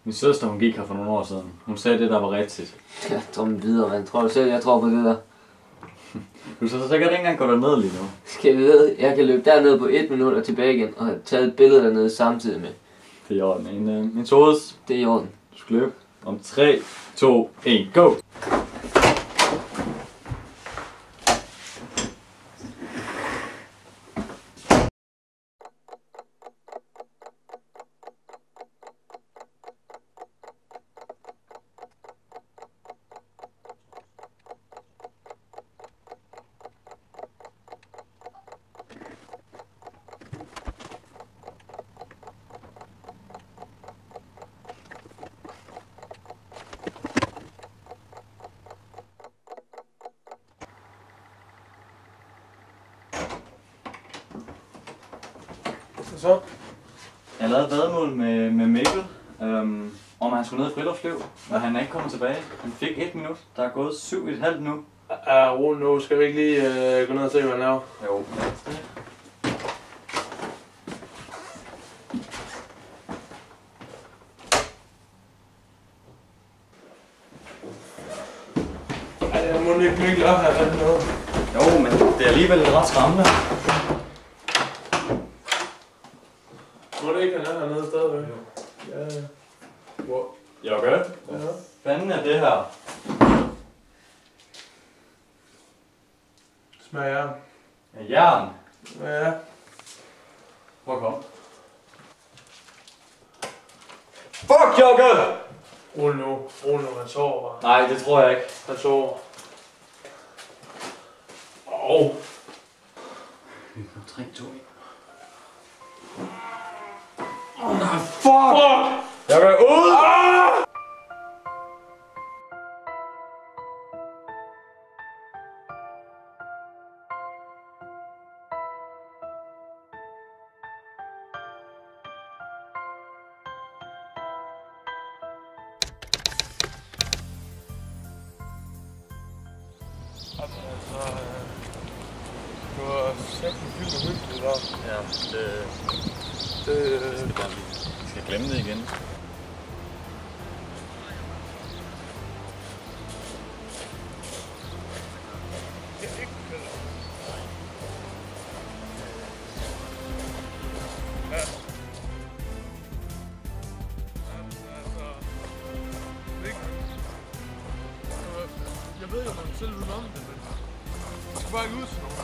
Min søster, hun gik her for nogle år siden. Hun sagde det, der var rigtigt. Jeg drømmer videre, man. Tror du selv, jeg tror på det der? Du så sikkert ikke engang gå derned lige nu. Skal vi vide, jeg kan løbe derned på 1 minut og tilbage igen, og have taget et billede dernede samtidig med. Det er i orden. En todes. Det er i orden. Du skal løbe. Om 3, 2, 1, go! Så? Jeg lavede et væddemål med Mikkel, om han skulle ned i friluftsliv, og han er ikke kommet tilbage. Han fik 1 minut. Der er gået 7,5 nu. Rolig nu. Skal vi ikke lige gå ned og se, hvad han laver? Jo. Jeg må ikke Mikkel op her eller noget. Jo, men det er alligevel ret skræmmende. Må det ikke, han er hernede stadigvæk? Ja. Hvor? Jo, godt. Ja. Fanden er det her? Smager jern. Ja, jern. Ja. Hvor kom? Fuck, Jokke! Rolig nu. Rolig nu. Han sover bare. Nej, det tror jeg ikke. Han sover. 3, 2, 1. Fuck! Jeg går ud! Du har sagt en fyldt og hyggeligt der. Ja, vi skal glemme det igen. Jeg ved jo, at man selv vil om det, men det skal bare ikke ud til nogen.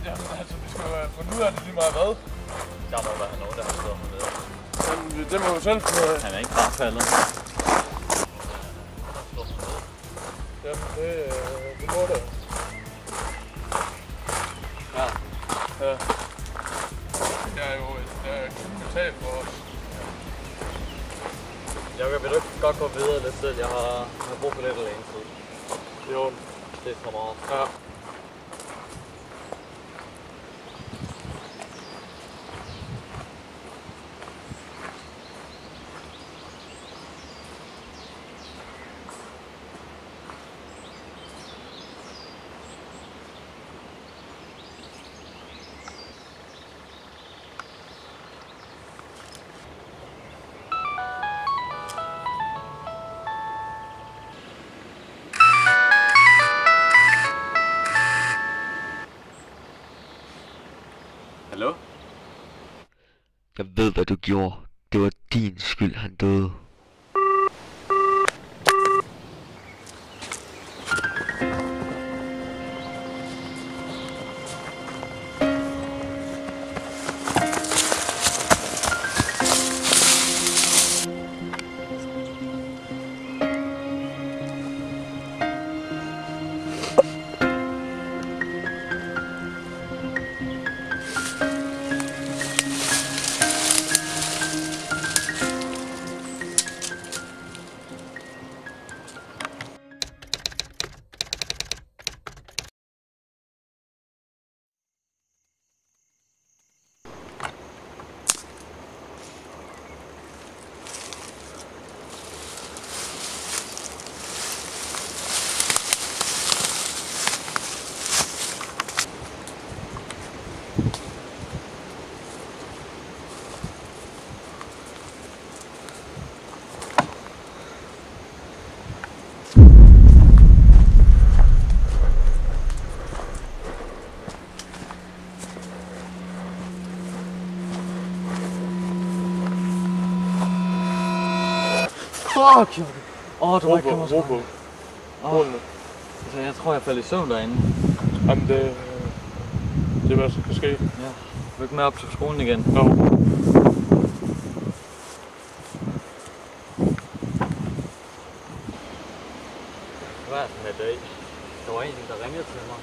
Jamen altså, vi skal jo finde ud af det lige meget hvad. Der må være nogen, der har stået med det. Jamen, det må jo selv finde ud af. Han er ikke bare faldet. Jamen, det må det. Ja. Ja. Det er jo et kæmpe tab for os. Jokke, vil du ikke godt gå videre lidt selv? Jeg har brug for lidt alene tid. Jo. Det kommer over. Ja. Hallo? Jeg ved, hvad du gjorde. Det var din skyld, han døde. Fuck, Jokke. Du må ikke komme ro på. Jeg tror, jeg faldt i søvn derinde. Jamen, det er hvad der kan ske. Ja. Du er ikke med op til skolen igen. No. Hvad er den her dag? Der var en, der ringede til mig.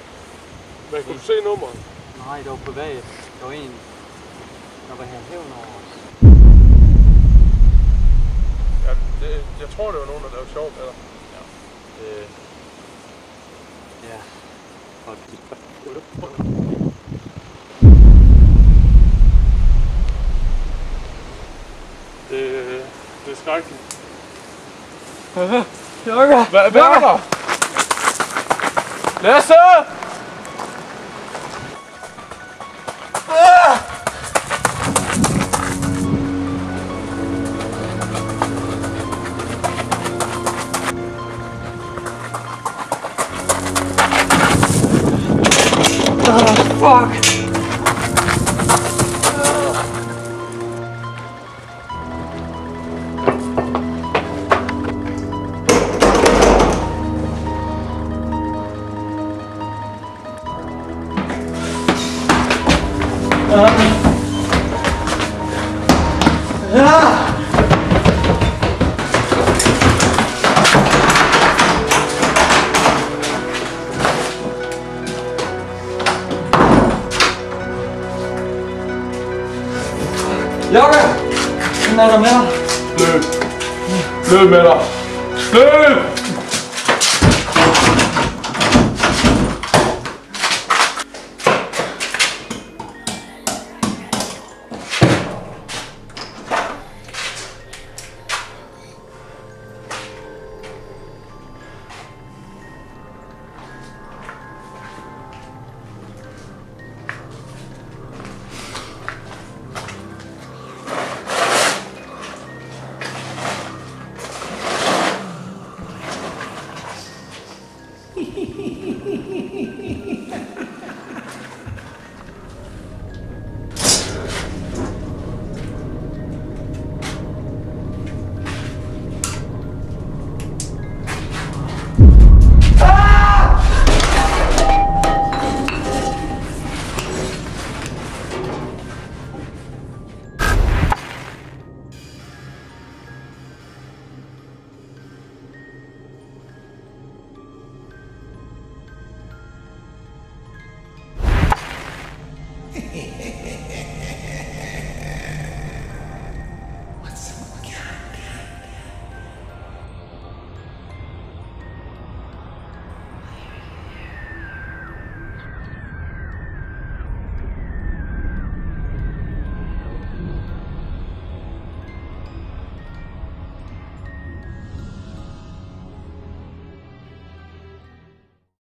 Men kunne du se nummeret? Nej, det var privat. Der var en, der var her hævn over os. Ja, jeg tror, det var nogen, der lavede sjov med dig. Ja. Ja. Det er skrækkeligt. Jokke! Hvad er der? Lasse! Fuck! Jokke! Hvad er der med dig? Løb! Løb med dig! Løb!